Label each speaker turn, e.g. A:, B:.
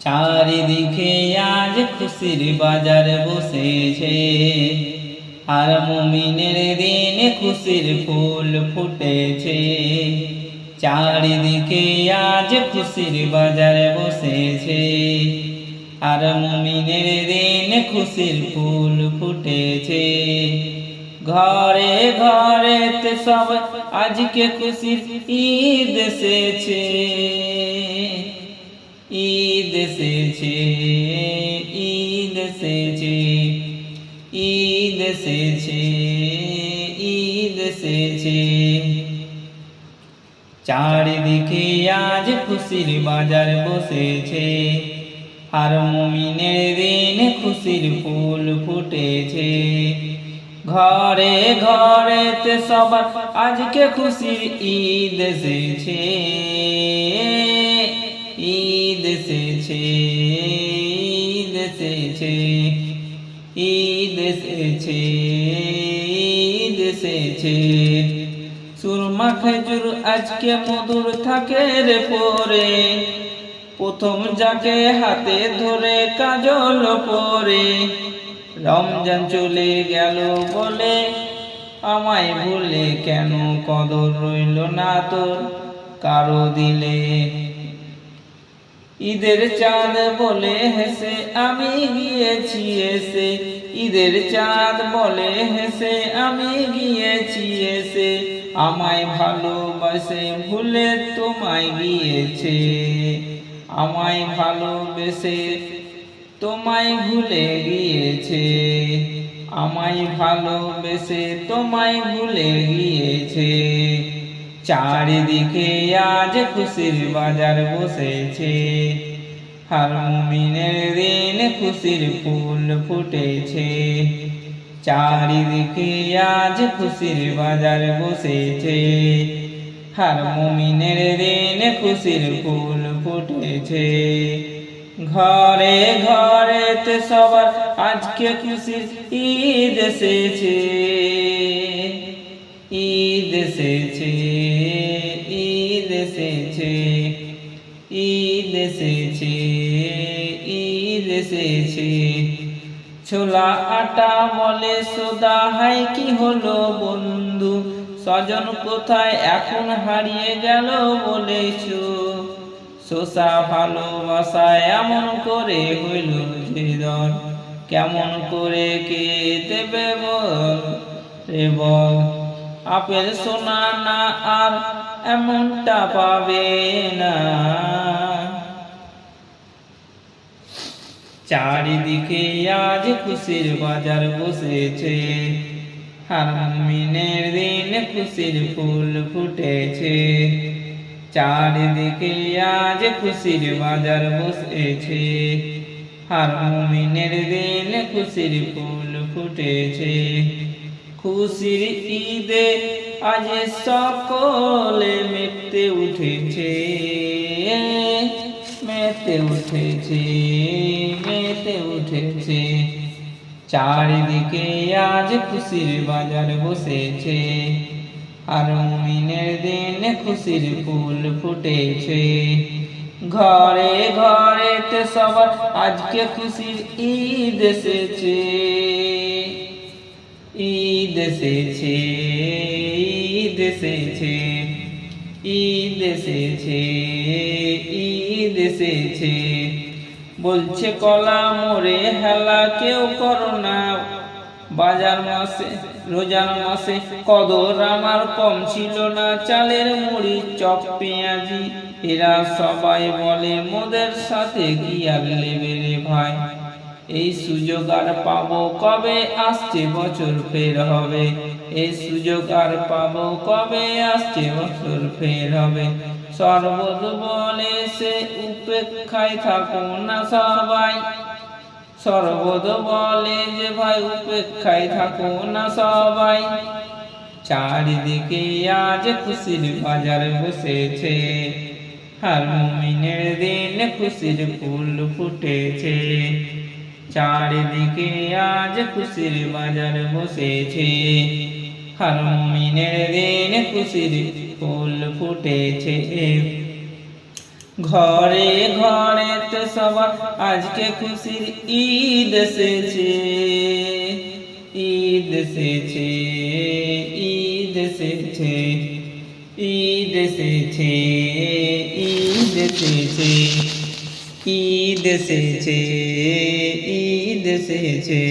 A: চারিদিকে আজ খুশির বাজার বসেছে, আর মুমিনের দিন খুশির ফুল ফুটেছে। চারিদিকে আজ খুশির বাজার বসেছে, আর মুমিনের দিন খুশির ফুল ফুটেছে। ঘরে ঘরেতে সব আজকে খুশির ঈদ এসেছে, ঈদ এসেছে, ঈদ এসেছে, ঈদ এসেছে, ঈদ এসেছে। চারিদিকে আজ খুশির বাজার বসেছে, আর মুমিনের দিন খুশির ফুল ফুটেছে। ঘরে ঘরেতে সবার আজকে খুশির ঈদ এসেছে, ঈদ এসেছে, ঈদ এসেছে, ঈদ এসেছে, ঈদ এসেছে। সুরমা খেজুর আজকে মধুর থাকে রে পরে, প্রথম যাকে হাতে ধরে কাজল পরে। রমজান চলে গেল বলে আমায় ভুলে কেন কদর রইল না তোর কারো দিলে। ঈদের চাঁদ বলে হেসে আমি গিয়েছি এসে, ঈদের চাঁদ বলে হেসে আমি গিয়েছি এসে। আমায় ভালোবাসে ভুলে তোমায় গিয়েছে, আমায় ভালোবেসে তোমায় ভুলে গিয়েছে, আমায় ভালোবেসে তোমায় ভুলে গিয়েছে। চারিদিকে আজ খুশির বাজার বসেছে, আর মুমিনের দিন খুশির ফুল ফুটেছে। চারিদিকে আজ খুশির বাজার বসেছে, আর মুমিনের দিন খুশির ফুল ফুটেছে। ঘরে ঘরেতে সবার আজকে খুশির ঈদ এসেছে, ঈদ এসেছে, ঈদ এসেছে, ঈদ এসেছে, ঈদ এসেছে। ছোলা আটা বলে সোদা হাই কি হলো বন্ধু, স্বজন কোথায় এখন হারিয়ে গেল বলেছো। শোষা ভালোবাসায় এমন করে হইল যে দর, কেমন করে কে দেবে বল রে বল। আপেল সোনা না আর এমনটা পাবে না। চারিদিকে আজ খুশির বাজার বসেছে, আর মুমিনের দিন খুশির ফুল ফুটেছে। চারিদিকে আজ খুশির বাজার বসেছে, আর মুমিনের দিন খুশির ফুল ফুটেছে। খুশির ঈদে আজ সকলে মেতে উঠেছে, মেতে উঠেছে, মেতে উঠেছে। চারিদিকে আজ খুশির বাজার বসেছে, আর মুমিনের দিন খুশির ফুল ফুটেছে। ঘরে ঘরেতে সবার আজকে খুশির ঈদ এসেছে, ঈদ এসেছে, ঈদ এসেছে, ঈদ এসেছে, ঈদ এসেছে। বলছে কলা মোরে হেলা কেউ করো না, বাজার মাসে রোজার মাসে কদর আমার কম ছিল না। চালের মুড়ি চপ পেঁয়াজি এরা সবাই বলে মোদের সাথে কি আর লেবে রে ভাই। এই সুযোগ আর পাবো কবে, আসছে বছর ফের হবে। এই সুযোগ আর পাবো কবে, আসছে বছর ফের হবে। সর্বদ বলে সে উপেক্ষায় থাকো না সবাই, সর্বদ বলে যে ভাই উপেক্ষায় থাকো না সবাই। চারিদিকে আজ খুশির বাজার বসেছে, আর মুমিনের দিন খুশির ফুল ফুটেছে। চারিদিকে আজ খুশির বাজার বসেছে, আর মুমিনের দিন খুশির ফুল ফুটেছে। ঘরে ঘরে তো সবার আজকে খুশির ঈদ এসেছে, ঈদ এসেছে, ঈদ এসেছে, ঈদ এসেছে, ঈদ এসেছে, ঈদ এসেছে, ঈদ এসেছে।